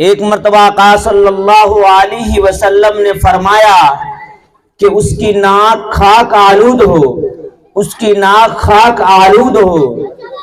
ایک مرتبہ آقا صلی اللہ علیہ وسلم نے فرمایا کہ اس کی ناک خاک آلود ہو، اس کی ناک خاک آلود ہو،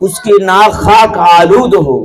اس کی ناک خاک آلود ہو۔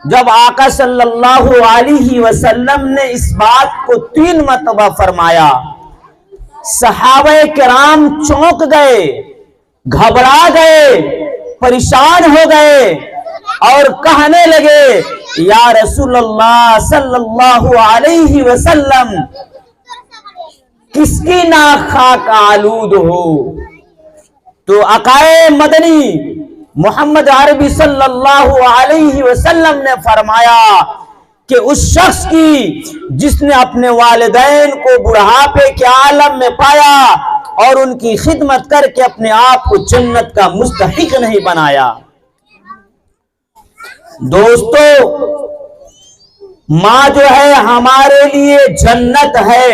جب آقا صلی اللہ علیہ وسلم نے اس بات کو 3 مرتبہ فرمایا، صحابہ کرام چونک گئے، گھبرا گئے، پریشان ہو گئے اور کہنے لگے یا رسول اللہ صلی اللہ علیہ وسلم کس کی ناک خاک آلود ہو؟ تو آقائے مدنی محمد عربی صلی اللہ علیہ وسلم نے فرمایا کہ اس شخص کی جس نے اپنے والدین کو بڑھاپے کے عالم میں پایا اور ان کی خدمت کر کے اپنے آپ کو جنت کا مستحق نہیں بنایا۔ دوستو، ماں جو ہے ہمارے لیے جنت ہے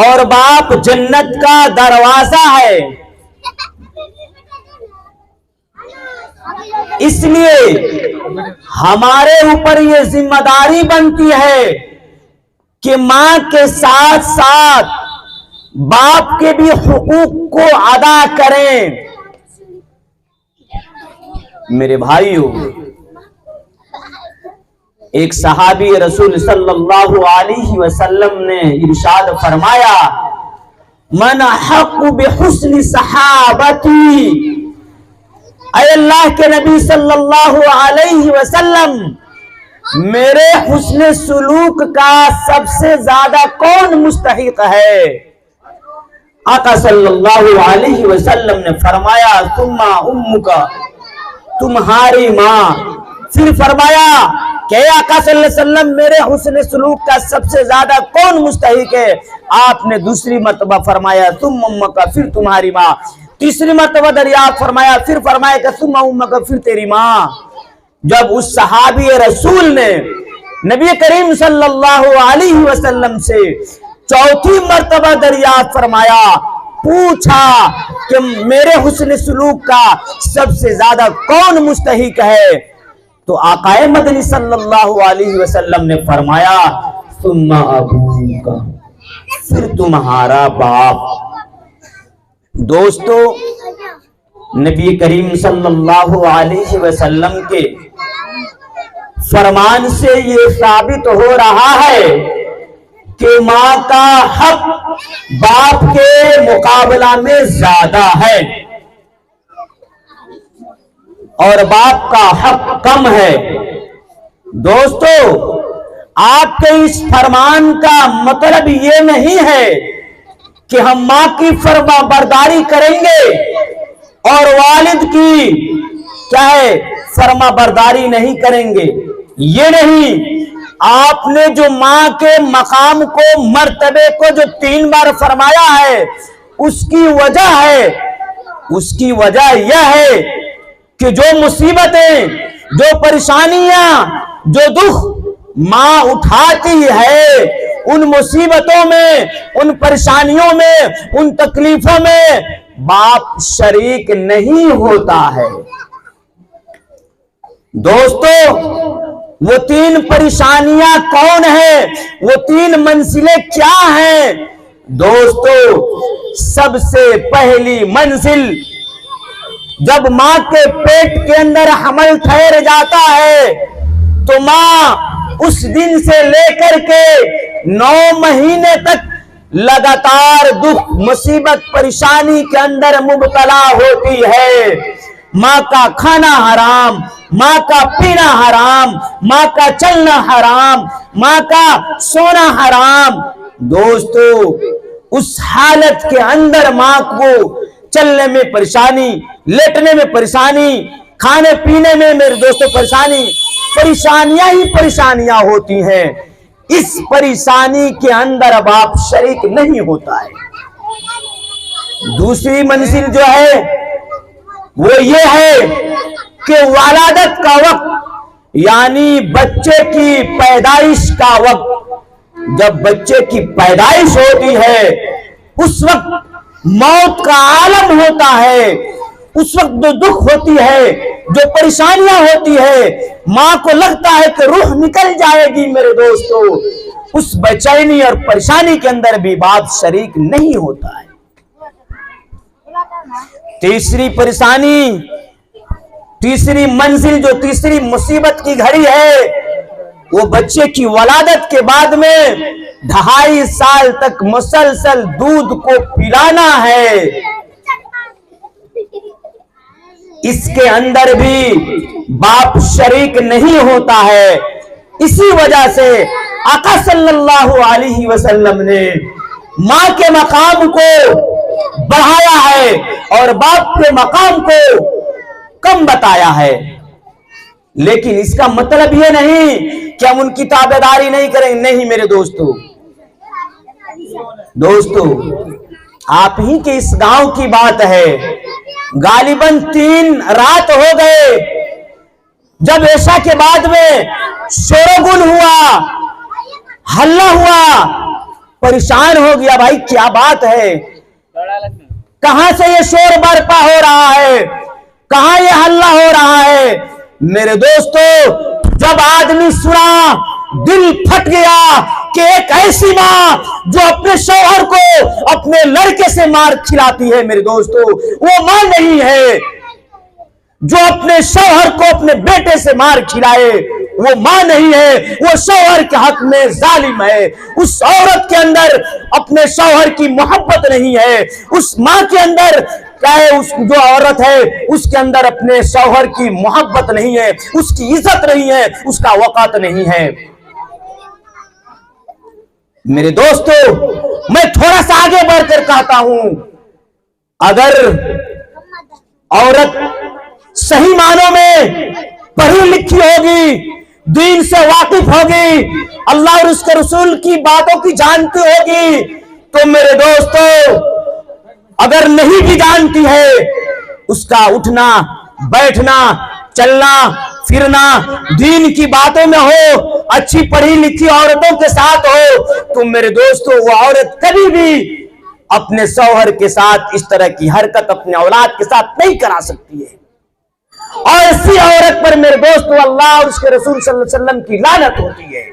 اور باپ جنت کا دروازہ ہے۔ اس لیے ہمارے اوپر یہ ذمہ داری بنتی ہے کہ ماں کے ساتھ ساتھ باپ کے بھی حقوق کو ادا کریں۔ میرے بھائیو، ایک صحابی رسول صلی اللہ علیہ وسلم نے ارشاد فرمایا من حق بحسن صحابتی، اے اللہ کے نبی صلی اللہ علیہ وسلم، میرے حسن سلوک کا سب سے زیادہ کون مستحق ہے؟ آقا صلی اللہ علیہ وسلم نے فرمایا ثم امک، تمہاری ماں۔ پھر فرمایا کہ آقا صلی اللہ علیہ وسلم میرے حسن سلوک کا سب سے زیادہ کون مستحق ہے؟ آپ نے دوسری مرتبہ فرمایا ثم امک، پھر تمہاری ماں۔ تیسری مرتبہ دریافت فرمایا، پھر فرمایا کہ ثم امک، پھر تیری ماں۔ جب اس صحابی رسول نے نبی کریم صلی اللہ علیہ وسلم سے چوتھی مرتبہ دریافت فرمایا، پوچھا کہ میرے حسن سلوک کا سب سے زیادہ کون مستحق ہے، تو آقا مدنی صلی اللہ علیہ وسلم نے فرمایا ثم ابوک، پھر تمہارا باپ۔ دوستو، نبی کریم صلی اللہ علیہ وسلم کے فرمان سے یہ ثابت ہو رہا ہے کہ ماں کا حق باپ کے مقابلہ میں زیادہ ہے اور باپ کا حق کم ہے۔ دوستو، آپ کے اس فرمان کا مطلب یہ نہیں ہے کہ ہم ماں کی فرما برداری کریں گے اور والد کی کیا ہے فرما برداری نہیں کریں گے، یہ نہیں۔ آپ نے جو ماں کے مقام کو، مرتبے کو جو 3 بار فرمایا ہے، اس کی وجہ یہ ہے کہ جو مصیبتیں، جو پریشانیاں، جو دکھ ماں اٹھاتی ہے، ان مصیبتوں میں، ان پریشانیوں میں، ان تکلیفوں میں باپ شریک نہیں ہوتا ہے۔ دوستو، وہ 3 پریشانیاں کون ہیں؟ وہ 3 منزلیں کیا ہیں؟ دوستو، سب سے پہلی منزل، جب ماں کے پیٹ کے اندر حمل ٹھہر جاتا ہے تو ماں اس دن سے لے کر کے 9 مہینے تک لگاتار دکھ، مصیبت، پریشانی کے اندر مبتلا ہوتی ہے۔ ماں کا کھانا حرام، ماں کا پینا حرام، ماں کا چلنا حرام، ماں کا سونا حرام۔ دوستو، اس حالت کے اندر ماں کو چلنے میں پریشانی، لیٹنے میں پریشانی، کھانے پینے میں میرے دوستو پریشانیاں ہی پریشانیاں ہوتی ہیں۔ اس پریشانی کے اندر باپ شریک نہیں ہوتا ہے۔ دوسری منزل جو ہے وہ یہ ہے کہ ولادت کا وقت، یعنی بچے کی پیدائش کا وقت، جب بچے کی پیدائش ہوتی ہے اس وقت موت کا عالم ہوتا ہے، اس وقت جو دکھ ہوتی ہے جو پریشانیاں ہوتی ہے، ماں کو لگتا ہے کہ روح نکل جائے گی میرے دوستو، اس بے-چینی اور پریشانی کے اندر بھی باپ شریک نہیں ہوتا ہے۔ تیسری پریشانی، تیسری منزل، جو تیسری مصیبت کی گھڑی ہے، وہ بچے کی ولادت کے بعد میں 2.5 سال تک مسلسل دودھ کو پلانا ہے۔ اس کے اندر بھی باپ شریک نہیں ہوتا ہے۔ اسی وجہ سے آقا صلی اللہ علیہ وسلم نے ماں کے مقام کو بڑھایا ہے اور باپ کے مقام کو کم بتایا ہے۔ لیکن اس کا مطلب یہ نہیں کہ ہم ان کی تابعداری نہیں کریں، نہیں میرے دوستو۔ آپ ہی کے اس گاؤں کی بات ہے، غالباً 3 رات ہو گئے، جب عشاء کے بعد میں شور و گل ہوا، ہلہ ہوا، پریشان ہو گیا، بھائی کیا بات ہے، کہاں سے یہ شور برپا ہو رہا ہے، کہاں یہ ہلہ ہو رہا ہے؟ میرے دوستو، جب آدمی سنا دل پھٹ گیا کہ ایک ایسی ماں جو اپنے شوہر کو اپنے لڑکے سے مار کھلاتی ہے، میرے دوستو وہ ماں نہیں ہے۔ جو اپنے شوہر کو اپنے بیٹے سے مار کھلائے وہ ماں نہیں ہے، وہ شوہر کے حق میں ظالم ہے۔ اس عورت کے اندر اپنے شوہر کی محبت نہیں ہے، اس ماں کے اندر اس جو عورت ہے اس کے اندر اپنے شوہر کی محبت نہیں ہے، اس کی عزت نہیں ہے، اس کا وقت نہیں ہے۔ میرے دوستو، میں تھوڑا سا آگے بڑھ کر کہتا ہوں، اگر عورت صحیح معنوں میں پڑھی لکھی ہوگی، دین سے واقف ہوگی، اللہ اور اس کے رسول کی باتوں کی جانتی ہوگی، تو میرے دوستو اگر نہیں بھی جانتی ہے، اس کا اٹھنا بیٹھنا چلنا پھرنا دین کی باتوں میں ہو، اچھی پڑھی لکھی عورتوں کے ساتھ ہو، تو میرے دوستو وہ عورت کبھی بھی اپنے شوہر کے ساتھ اس طرح کی حرکت اپنے اولاد کے ساتھ نہیں کرا سکتی ہے۔ اور ایسی عورت پر میرے دوستو اللہ اور اس کے رسول صلی اللہ علیہ وسلم کی لعنت ہوتی ہے،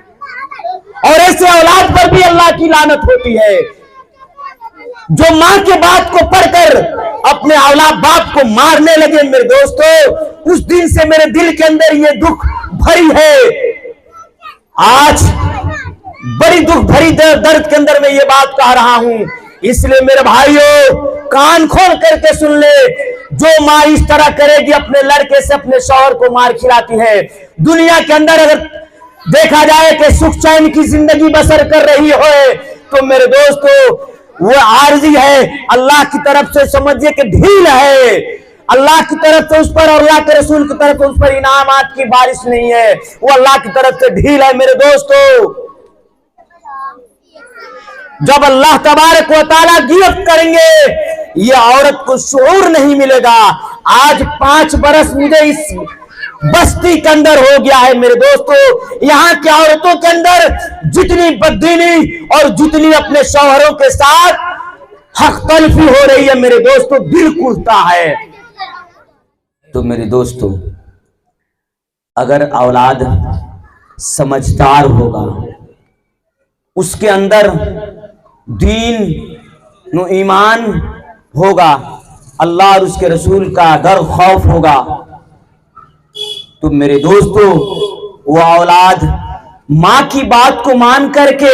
اور ایسے اولاد پر بھی اللہ کی لعنت ہوتی ہے جو ماں کے بات کو پڑھ کر اپنے اولاد باپ کو مارنے لگے۔ میرے دوستو اس دن سے میرے دل کے اندر یہ دکھ بھری ہے، آج بڑی دکھ بھری درد کے اندر میں یہ بات کہہ رہا ہوں، اس لیے میرے بھائیوں کان کھول کر کے سن لے، جو ماں اس طرح کرے گی اپنے لڑکے سے اپنے شوہر کو مار کھلاتی ہے، دنیا کے اندر اگر دیکھا جائے کہ سکھ چین کی زندگی بسر کر رہی ہے تو میرے دوستو وہ عارضی ہے، اللہ کی طرف سے سمجھئے کہ ڈھیل ہے، اللہ کی طرف سے اس پر اور اللہ کے رسول کی طرف سے اس پر انعامات کی بارش نہیں ہے، وہ اللہ کی طرف سے ڈھیل ہے۔ میرے دوستو جب اللہ تبارک و تعالیٰ گرفت کریں گے یہ عورت کو شعور نہیں ملے گا۔ آج 5 برس مجھے اس بستی کے اندر ہو گیا ہے میرے دوستو، یہاں کی عورتوں کے اندر جتنی بددینی اور جتنی اپنے شوہروں کے ساتھ حق تلفی ہو رہی ہے میرے دوستو، دل کھلتا ہے۔ تو میرے دوستو اگر اولاد سمجھدار ہوگا، اس کے اندر دین و ایمان ہوگا، اللہ اور اس کے رسول کا ڈر خوف ہوگا، تو میرے دوستو وہ اولاد ماں کی بات کو مان کر کے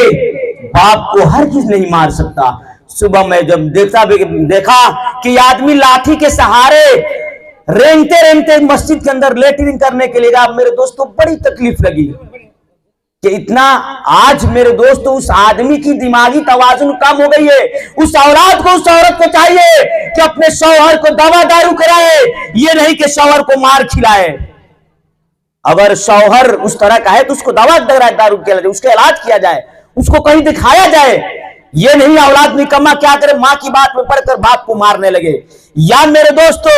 باپ کو ہرگز نہیں مار سکتا۔ صبح میں جب دیکھا کہ آدمی لاٹھی کے سہارے رینگتے مسجد کے اندر لیٹرنگ کرنے کے لیے گیا، میرے دوستو بڑی تکلیف لگی کہ اتنا آج میرے دوستو اس آدمی کی دماغی توازن کم ہو گئی ہے۔ اس اولاد کو اس عورت کو چاہیے کہ اپنے شوہر کو دوا دارو کرائے، یہ نہیں کہ شوہر کو مار کھلائے۔ اگر شوہر اس طرح کا ہے تو اس کو دوا دارو کیا جائے، اس کا علاج کیا جائے، اس کو کہیں دکھایا جائے، یہ نہیں اولاد نکما کیا کرے ماں کی بات میں پڑھ کر باپ کو مارنے لگے۔ یا میرے دوستو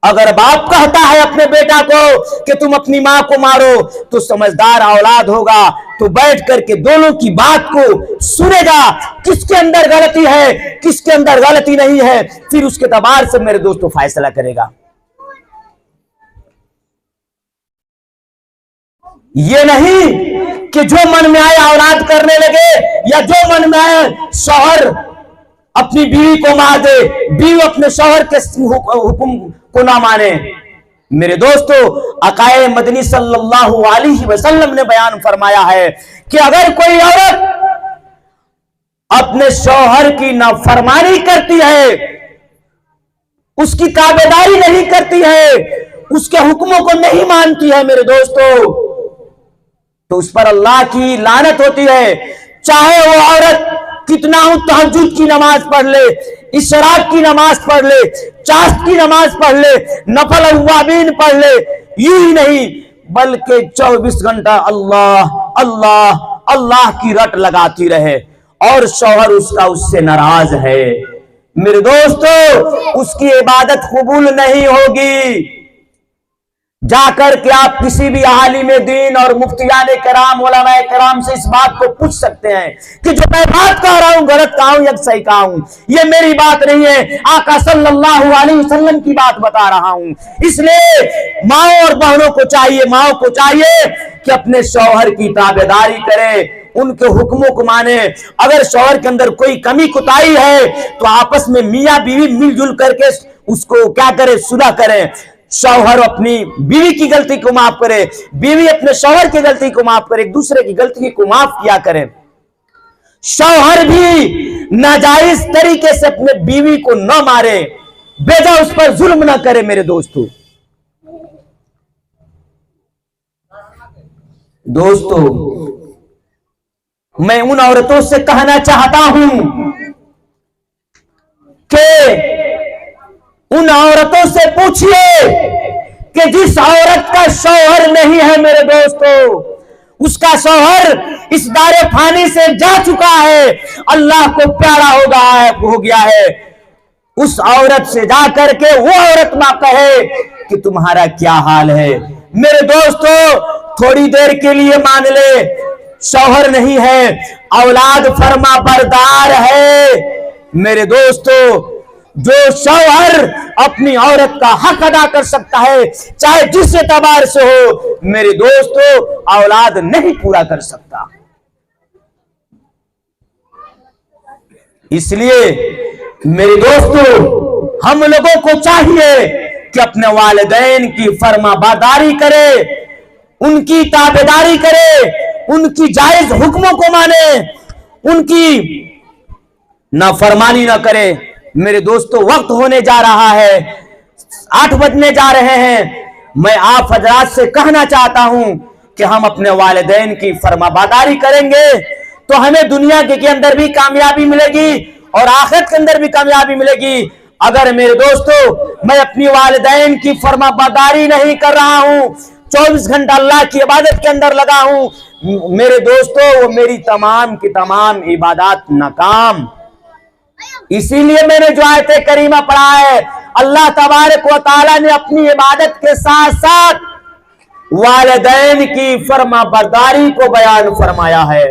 اگر باپ کہتا ہے اپنے بیٹا کو کہ تم اپنی ماں کو مارو تو سمجھدار اولاد ہوگا تو بیٹھ کر کے دونوں کی بات کو سنے گا، کس کے اندر غلطی ہے کس کے اندر غلطی نہیں ہے، پھر اس کے اعتبار سے میرے دوستو فیصلہ کرے گا۔ یہ نہیں کہ جو من میں آئے اولاد کرنے لگے، یا جو من میں آئے شوہر اپنی بیوی کو مار دے، بیوی اپنے شوہر کے حکم کو نہ مانے۔ میرے دوستو، آقائے مدنی صلی اللہ علیہ وسلم نے بیان فرمایا ہے کہ اگر کوئی عورت اپنے شوہر کی نافرمانی کرتی ہے، اس کی تابعداری نہیں کرتی ہے، اس کے حکموں کو نہیں مانتی ہے، میرے دوستو، تو اس پر اللہ کی لعنت ہوتی ہے۔ چاہے وہ عورت کتنا تہجد کی نماز پڑھ لے، اشراق کی نماز پڑھ لے، چاشت کی نماز پڑھ لے، نفل اوابین پڑھ لے، یوں ہی نہیں بلکہ 24 گھنٹہ اللہ اللہ اللہ کی رٹ لگاتی رہے، اور شوہر اس سے ناراض ہے، میرے دوستو، اس کی عبادت قبول نہیں ہوگی۔ جا کر کے آپ کسی بھی عالم دین اور مفتیان کرام، علماء کرام سے اس بات کو پوچھ سکتے ہیں کہ جو میں بات کہہ رہا ہوں غلط کہا ہوں یا صحیح کہا ہوں، یہ میری بات نہیں ہے، آقا صلی اللہ علیہ وسلم کی بات بتا رہا ہوں۔ اس لیے ماؤں اور بہنوں کو چاہیے کہ اپنے شوہر کی تابعداری کرے، ان کے حکموں کو مانے۔ اگر شوہر کے اندر کوئی کمی کوتاہی ہے تو آپس میں میاں بیوی مل جل کر کے اس کو کیا کرے، صلح کریں۔ شوہر اپنی بیوی کی غلطی کو معاف کرے، بیوی اپنے شوہر کی غلطی کو معاف کرے، ایک دوسرے کی غلطی کو معاف کیا کرے۔ شوہر بھی ناجائز طریقے سے اپنے بیوی کو نہ مارے، بیجا اس پر ظلم نہ کرے، میرے دوستو۔ میں ان عورتوں سے کہنا چاہتا ہوں کہ ان عورتوں سے پوچھئے کہ جس عورت کا شوہر نہیں ہے، میرے دوستو، اس کا شوہر اس دار فانی سے جا چکا ہے، اللہ کو پیارا ہو گیا ہے، اس عورت سے جا کر کے وہ عورت ماں کہے کہ تمہارا کیا حال ہے۔ میرے دوستو، تھوڑی دیر کے لیے مان لے شوہر نہیں ہے، اولاد فرما بردار ہے، میرے دوستو، جو شوہر اپنی عورت کا حق ادا کر سکتا ہے چاہے جس اعتبار سے ہو، میرے دوستو، اولاد نہیں پورا کر سکتا۔ اس لیے میرے دوستو، ہم لوگوں کو چاہیے کہ اپنے والدین کی فرما برداری کرے، ان کی تابعداری کرے، ان کی جائز حکموں کو مانے، ان کی نافرمانی نہ کرے۔ میرے دوستو، وقت ہونے جا رہا ہے، 8 بجنے جا رہے ہیں۔ میں آپ حضرات سے کہنا چاہتا ہوں کہ ہم اپنے والدین کی فرما برداری کریں گے تو ہمیں دنیا کے اندر بھی کامیابی ملے گی اور آخرت کے اندر بھی کامیابی ملے گی۔ اگر میرے دوستو میں اپنی والدین کی فرما برداری نہیں کر رہا ہوں، 24 گھنٹہ اللہ کی عبادت کے اندر لگا ہوں، میرے دوستو، وہ میری تمام کی تمام عبادات ناکام۔ اسی لیے میں نے جو آیت کریمہ پڑھا ہے، اللہ تبارک و تعالی نے اپنی عبادت کے ساتھ ساتھ والدین کی فرما برداری کو بیان فرمایا ہے،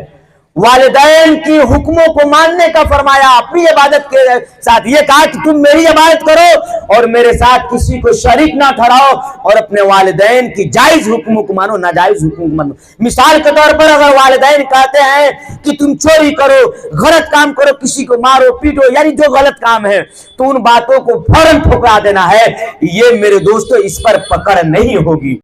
والدین کی حکموں کو ماننے کا فرمایا، اپنی عبادت کے ساتھ یہ کہا کہ تم میری عبادت کرو اور میرے ساتھ کسی کو شریک نہ ٹھہراؤ، اور اپنے والدین کی جائز حکموں کو مانو، ناجائز حکموں کو مانو۔ مثال کے طور پر اگر والدین کہتے ہیں کہ تم چوری کرو، غلط کام کرو، کسی کو مارو پیٹو، یعنی جو غلط کام ہے، تو ان باتوں کو فوراً ٹھکرا دینا ہے۔ یہ میرے دوستو اس پر پکڑ نہیں ہوگی۔